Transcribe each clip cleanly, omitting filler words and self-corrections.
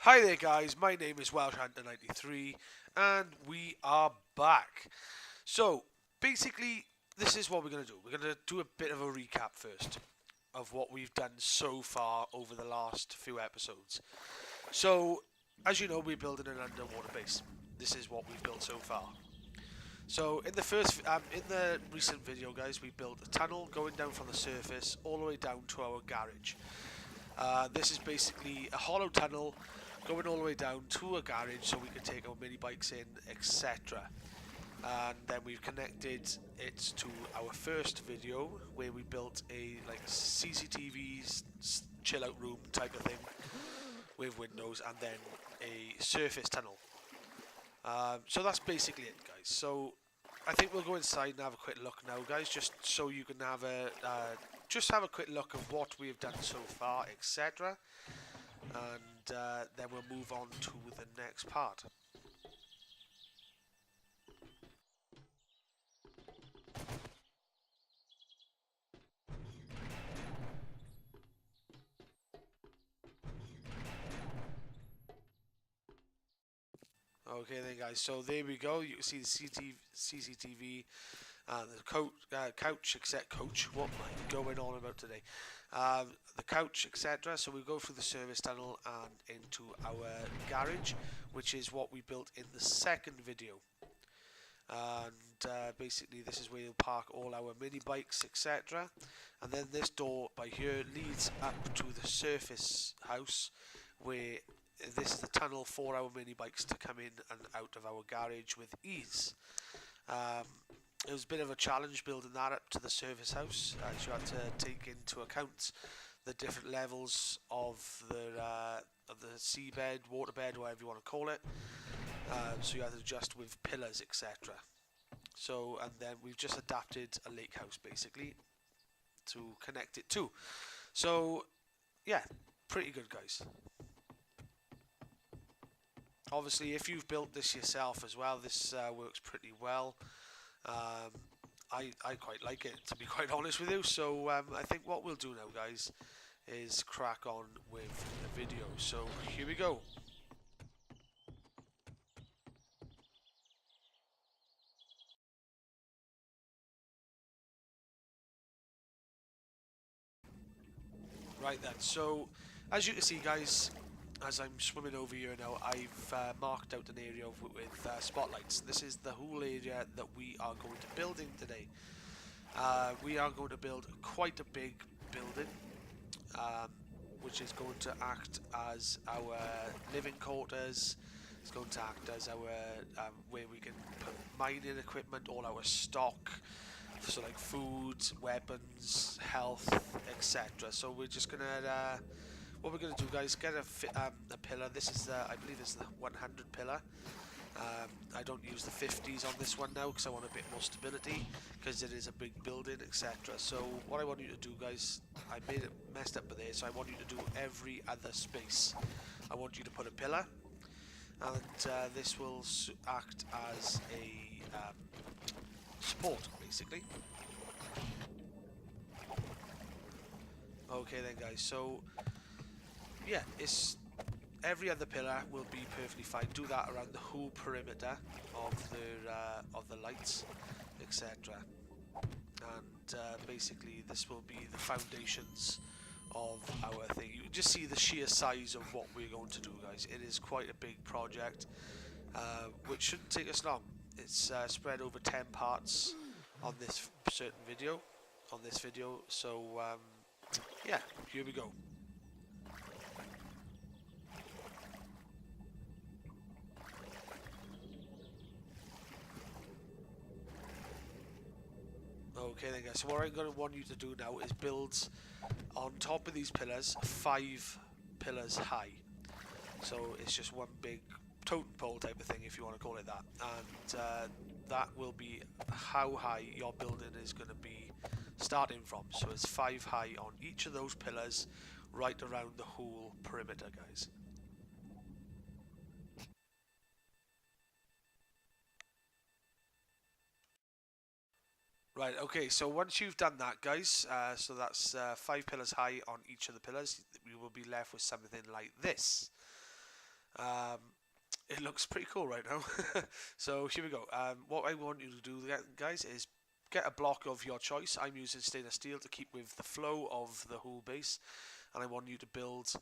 Hi there guys, my name is Welsh Hunter 93 and we are back. So basically this is what we're going to do. We're going to do a bit of a recap first of what we've done so far over the last few episodes. So as you know, we're building an underwater base. This is what we've built so far. So in the recent video guys, we built a tunnel going down from the surface all the way down to our garage. This is basically a hollow tunnel going all the way down to a garage so we can take our mini bikes in, etc. And then we've connected it to our first video where we built a CCTV chill out room type of thing with windows and then a surface tunnel. So that's basically it, guys. So I think we'll go inside and have a quick look now, guys, just so you can have a quick look of what we've done so far, etc. And then we'll move on to the next part. Okay then guys, so there we go. You can see the CCTV, the couch, what am I going on about today? The couch, etc. So we go through the service tunnel and into our garage, which is what we built in the second video. And basically this is where you'll park all our mini bikes, etc. And then this door by here leads up to the surface house, where this is the tunnel for our mini bikes to come in and out of our garage with ease. It was a bit of a challenge building that up to the surface house, as you had to take into account the different levels of the seabed, waterbed, whatever you want to call it. So you had to adjust with pillars, etc. So, and then we've just adapted a lake house basically to connect it to. So yeah, pretty good, guys. Obviously, if you've built this yourself as well, this works pretty well. I quite like it, to be quite honest with you. So I think what we'll do now, guys, is crack on with the video. So here we go. Right then, so as you can see, guys, as I'm swimming over here now, I've marked out an area with spotlights. This is the whole area that we are going to build in today. We are going to build quite a big building, which is going to act as our living quarters. It's going to act as our where we can put mining equipment, all our stock, so like food, weapons, health, etc. So we're just gonna what we're gonna do, guys, get a pillar. This is I believe it's the 100 pillar. I don't use the 50s on this one now because I want a bit more stability, because it is a big building, etc. So what I want you to do, guys, I made it messed up with there, so I want you to do every other space. I want you to put a pillar, and this will act as a support, basically. Okay then, guys, so yeah, it's every other pillar will be perfectly fine. Do that around the whole perimeter of the lights, etc. And basically this will be the foundations of our thing. You can just see the sheer size of what we're going to do, guys. It is quite a big project, which shouldn't take us long. It's spread over 10 parts on this certain video, so yeah, here we go. Okay then, guys, so what I'm going to want you to do now is build on top of these pillars 5 pillars high. So it's just one big totem pole type of thing, if you want to call it that. And that will be how high your building is going to be starting from. So it's 5 high on each of those pillars right around the whole perimeter, guys. Right, okay, so once you've done that, guys, so that's 5 pillars high on each of the pillars, we will be left with something like this. Um, it looks pretty cool right now. So here we go. What I want you to do, guys, is get a block of your choice. I'm using stainless steel to keep with the flow of the whole base, and I want you to build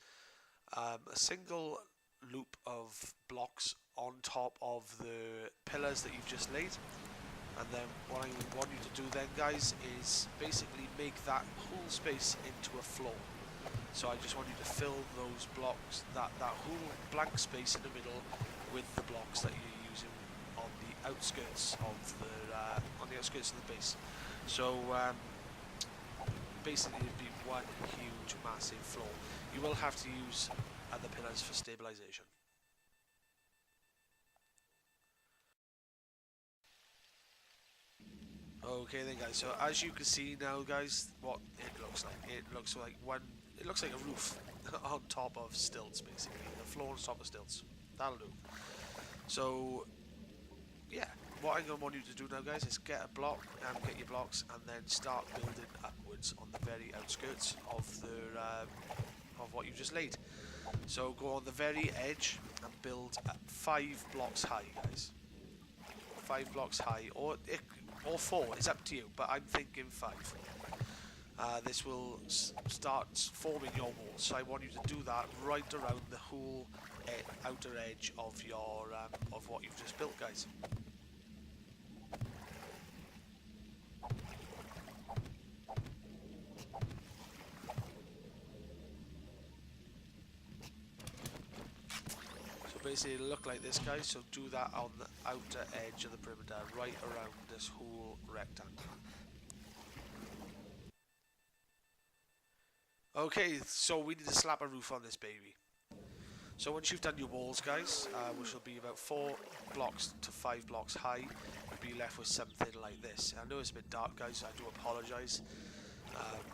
a single loop of blocks on top of the pillars that you've just laid. And then what I want you to do then, guys, is basically make that whole space into a floor. So I just want you to fill those blocks, that whole blank space in the middle, with the blocks that you're using on the outskirts of the base. So basically, it'd be one huge, massive floor. You will have to use other pillars for stabilization. Okay then, guys, so as you can see now, guys, what it looks like. It looks like a roof on top of stilts, basically. The floor on top of stilts. That'll do. So, yeah, what I'm going to want you to do now, guys, is get a block and get your blocks, and then start building upwards on the very outskirts of of what you just laid. So go on the very edge and build 5 blocks high, guys. 5 blocks high, or 4, it's up to you, but I'm thinking 5. This will start forming your walls, so I want you to do that right around the whole outer edge of your of what you've just built, guys. So basically it'll look like this, guys, so do that on the outer edge of the perimeter, right around this whole rectangle. Okay, so we need to slap a roof on this baby. So once you've done your walls, guys, which will be about 4 blocks to 5 blocks high, you'll be left with something like this. I know it's a bit dark, guys, I do apologise.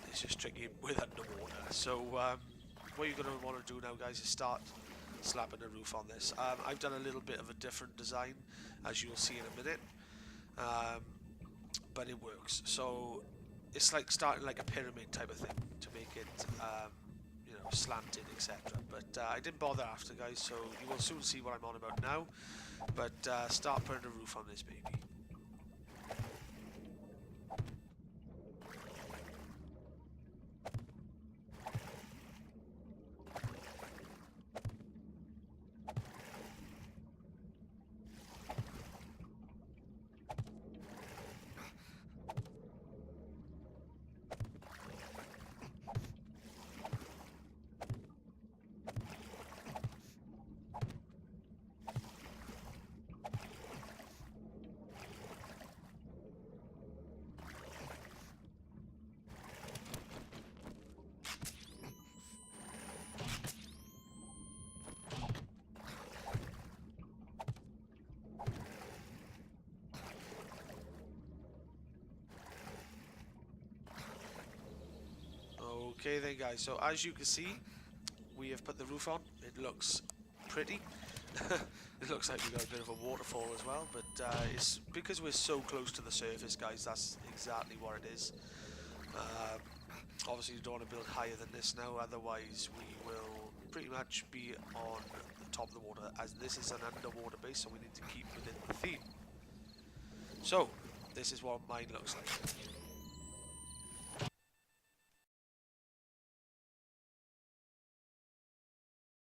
It's just tricky with underwater. So what you're going to want to do now, guys, is start slapping a roof on this. I've done a little bit of a different design, as you'll see in a minute, but it works. So it's like starting like a pyramid type of thing to make it you know, slanted, etc. But I didn't bother after, guys, so you will soon see what I'm on about now. But start putting a roof on this baby. Okay then, guys, so as you can see, we have put the roof on. It looks pretty. It looks like we got a bit of a waterfall as well, but it's because we're so close to the surface, guys, that's exactly what it is. Obviously you don't want to build higher than this now, otherwise we will pretty much be on the top of the water, as this is an underwater base, so we need to keep within the theme. So this is what mine looks like.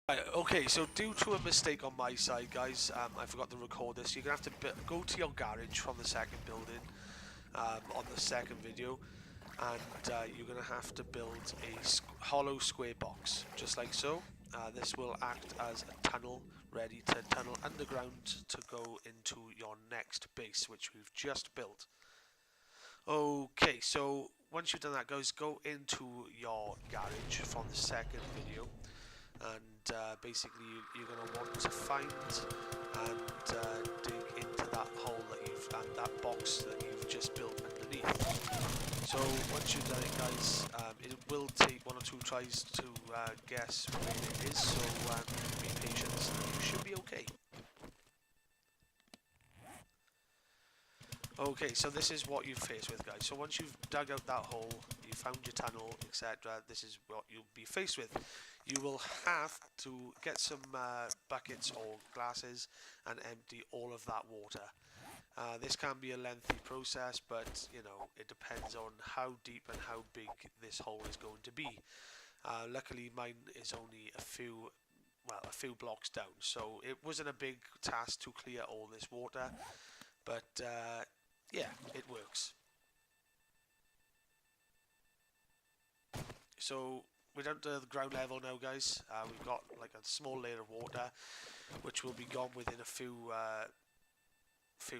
Right, okay, so due to a mistake on my side, guys, I forgot to record this. You're going to have to go to your garage from the second building on the second video, and you're going to have to build a hollow square box, just like so. This will act as a tunnel, ready to tunnel underground to go into your next base, which we've just built. Okay, so once you've done that, guys, go into your garage from the second video. And basically you're going to want to find and dig into that hole that and that box that you've just built underneath. So once you've done it, guys, it will take 1 or 2 tries to guess where it is, so be patient and you should be okay. Okay, so this is what you're faced with, guys. So once you've dug out that hole, you found your tunnel, etc., this is what you'll be faced with. You will have to get some buckets or glasses and empty all of that water. This can be a lengthy process, but you know, it depends on how deep and how big this hole is going to be. Luckily mine is only a few blocks down, so it wasn't a big task to clear all this water, but yeah, it works. So we're down to the ground level now, guys. We've got like a small layer of water which will be gone within a few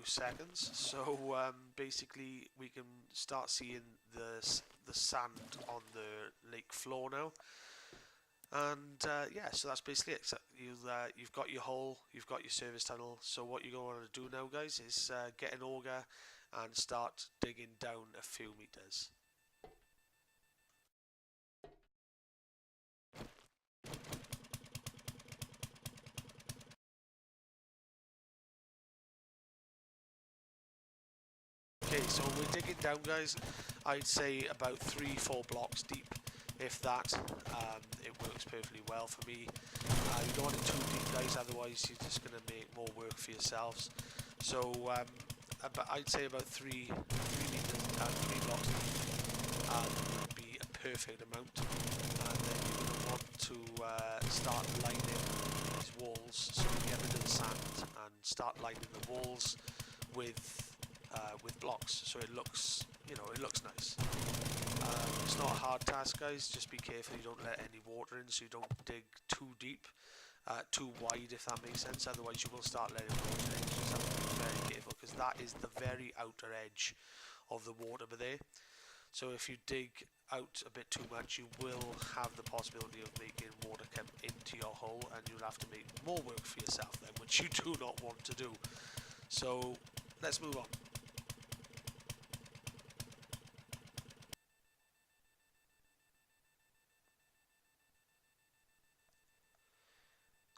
seconds. So basically we can start seeing the sand on the lake floor now. And yeah, so that's basically it. So you've got your hole, you've got your service tunnel. So what you're going to want to do now, guys, is get an auger and start digging down a few meters. Okay, so we're digging down, guys. I'd say about 3-4 blocks deep, if that. It works perfectly well for me. You don't want it too deep, guys, otherwise you're just going to make more work for yourselves. So I'd say about 3 blocks deep would be a perfect amount. And then you're going to want to start lining these walls, so you get rid of the sand and start lining the walls with blocks, so it looks, you know, it looks nice. It's not a hard task, guys. Just be careful you don't let any water in, so you don't dig too deep, too wide, if that makes sense. Otherwise, you will start letting water in. You just have to be very careful, because that is the very outer edge of the water there. So if you dig out a bit too much, you will have the possibility of making water come into your hole, and you'll have to make more work for yourself then, which you do not want to do. So let's move on.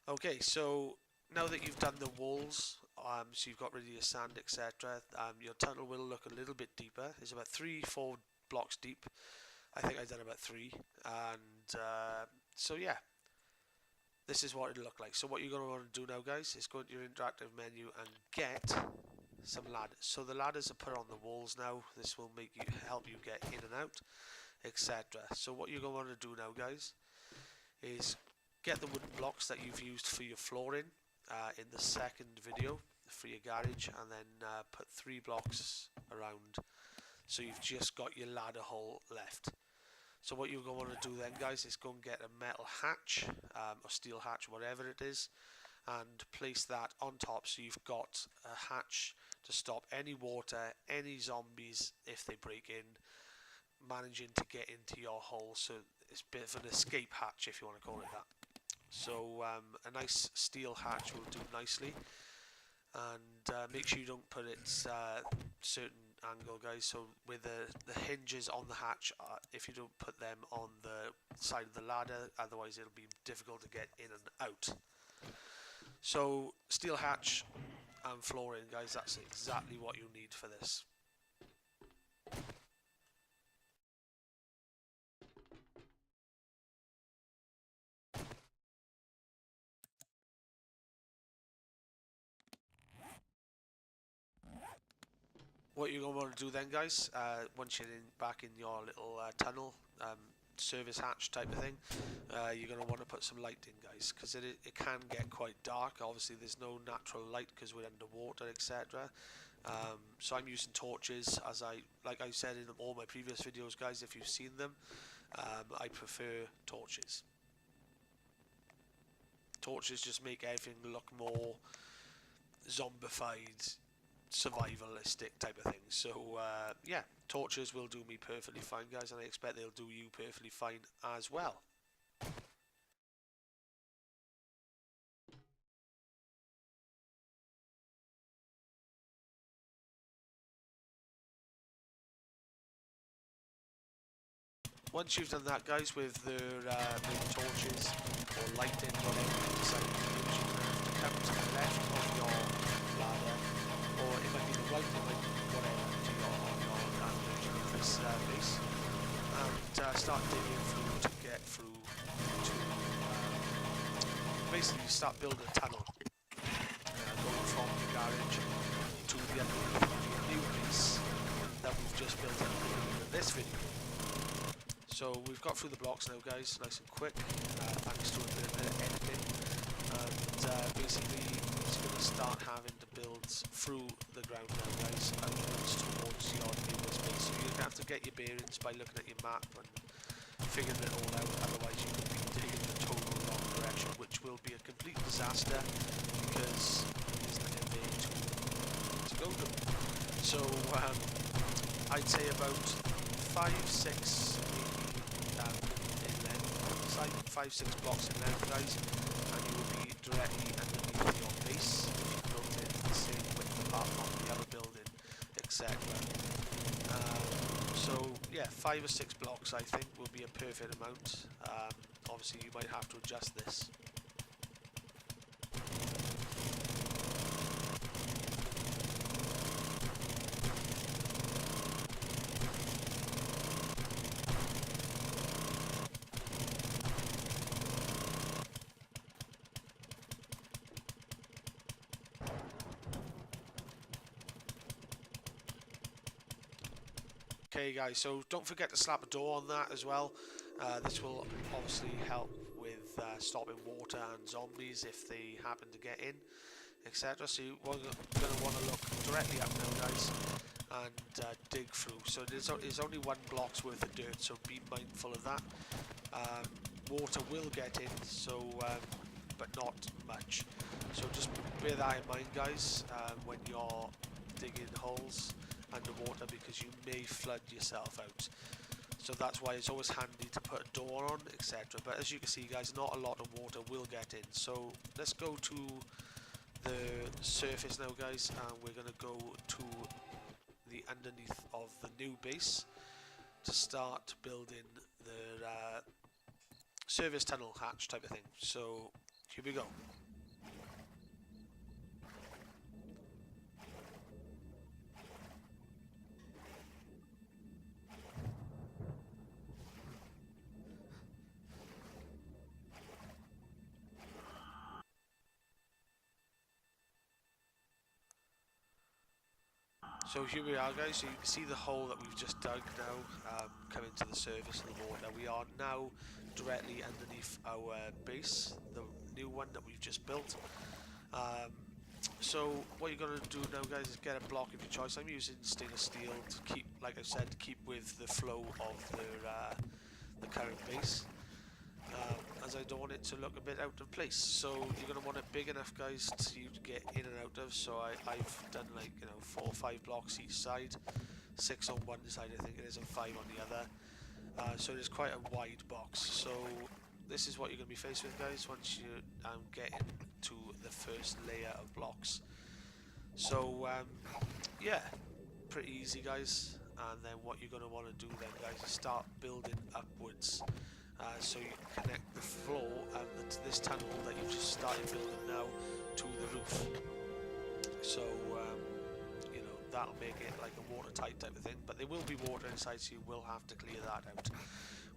Okay, so now that you've done the walls, so you've got rid of your sand, etc., your tunnel will look a little bit deeper. It's about 3-4 blocks deep. I think I've done about 3, and so yeah, this is what it'll look like. So what you're going to want to do now, guys, is go into your interactive menu and get some ladders. So the ladders are put on the walls now. This will help you get in and out, etc. So what you're going to want to do now, guys, is get the wooden blocks that you've used for your flooring in the second video for your garage, and then put 3 blocks around, so you've just got your ladder hole left. So what you're going to want to do then, guys, is go and get a metal hatch or steel hatch, whatever it is, and place that on top, so you've got a hatch to stop any water, any zombies, if they break in, managing to get into your hole. So it's a bit of an escape hatch, if you want to call it that. So a nice steel hatch will do nicely, and make sure you don't put it certain angle, guys. So with the hinges on the hatch, if you don't put them on the side of the ladder, otherwise it'll be difficult to get in and out. So steel hatch and flooring, guys, that's exactly what you need for this. What you're going to want to do then, guys, once you're back in your little tunnel, service hatch type of thing, you're going to want to put some light in, guys, because it can get quite dark. Obviously there's no natural light because we're underwater, etc. So I'm using torches, like I said in all my previous videos, guys. If you've seen them, I prefer torches. Torches just make everything look more zombified, survivalistic type of thing. So yeah, torches will do me perfectly fine, guys, and I expect they'll do you perfectly fine as well. Once you've done that, guys, with the torches or lighting, whatever you decide to use, you're going to have to come to the left of your ladder, or it might be the right, it might be whatever, to your version of this base. And start digging through to get through to basically start building a tunnel going from the garage to the underneath of the new base that we've just built at the beginning of this video. So we've got through the blocks now, guys, nice and quick, thanks to a bit of editing, and basically it's going to start having to build through the ground now, guys, outwards towards your new space. So you're going to have to get your bearings by looking at your map and figuring it all out, otherwise you could be taking the total wrong direction, which will be a complete disaster because there's nothing there to go to. So I'd say about 5, 6, in length, 5, 6 blocks in length, guys, and you will be directly underneath your base if you built it the same width apart from the other building, etc. So yeah, 5 or 6 blocks I think will be a perfect amount. Obviously you might have to adjust this. Okay guys, so don't forget to slap a door on that as well. This will obviously help with stopping water and zombies if they happen to get in, etc. So you're going to want to look directly up now, guys, and dig through. So there's only 1 block's worth of dirt, so be mindful of that. Water will get in, so but not much. So just bear that in mind, guys, when you're digging holes underwater, because you may flood yourself out. So that's why it's always handy to put a door on, etc. But as you can see, guys, not a lot of water will get in. So let's go to the surface now, guys, and we're going to go to the underneath of the new base to start building the service tunnel hatch type of thing. So here we go. So here we are, guys, so you can see the hole that we've just dug now, coming to the surface of the water. We are now directly underneath our base, the new one that we've just built. So what you're going to do now, guys, is get a block of your choice. I'm using stainless steel to keep, like I said, to keep with the flow of the current base. As I don't want it to look a bit out of place, so you're going to want it big enough, guys, to get in and out of. So I've done, like, 4 or 5 blocks each side, 6 on one side I think it is, and 5 on the other. So there's quite a wide box. So this is what you're going to be faced with, guys, once you get into the first layer of blocks. So yeah, pretty easy, guys. And then what you're going to want to do then, guys, is start building upwards. So you connect the floor and this tunnel that you've just started building now to the roof. So that'll make it like a watertight type of thing, but there will be water inside, so you will have to clear that out,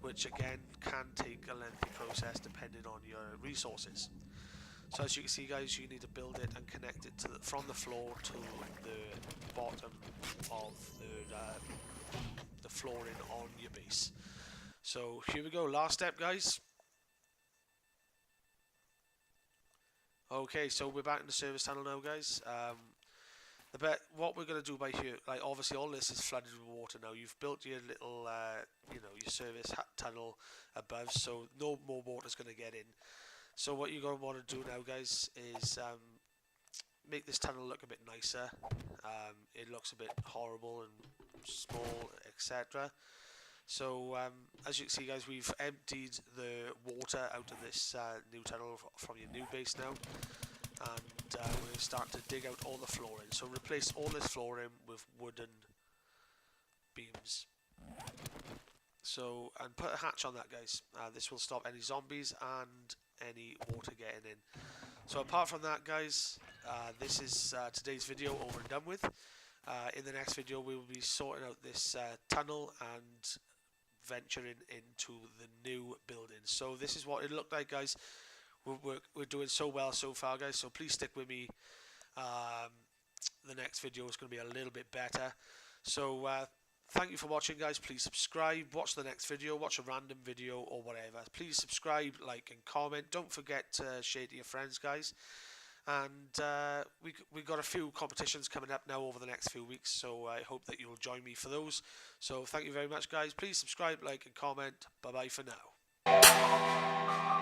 which again can take a lengthy process depending on your resources. So as you can see, guys, you need to build it and connect it from the floor to the bottom of the flooring on your base. So here we go, last step, guys. Okay, so we're back in the service tunnel now, guys. What we're going to do by here, like, obviously all this is flooded with water now. You've built your little, your service tunnel above, so no more water's going to get in. So what you're going to want to do now, guys, is make this tunnel look a bit nicer. It looks a bit horrible and small, etc. So as you can see, guys, we've emptied the water out of this new tunnel from your new base now, and we're going to start to dig out all the flooring. So replace all this flooring with wooden beams. So, and put a hatch on that, guys. This will stop any zombies and any water getting in. So apart from that, guys, this is today's video over and done with. In the next video we will be sorting out this tunnel and venturing into the new building. So this is what it looked like, guys. We're doing so well so far, guys, so please stick with me. The next video is going to be a little bit better. So thank you for watching, guys. Please subscribe, watch the next video, watch a random video or whatever. Please subscribe, like and comment. Don't forget to share to your friends, guys. And we got a few competitions coming up now over the next few weeks, so I hope that you'll join me for those. So thank you very much, guys. Please subscribe, like and comment. Bye bye for now.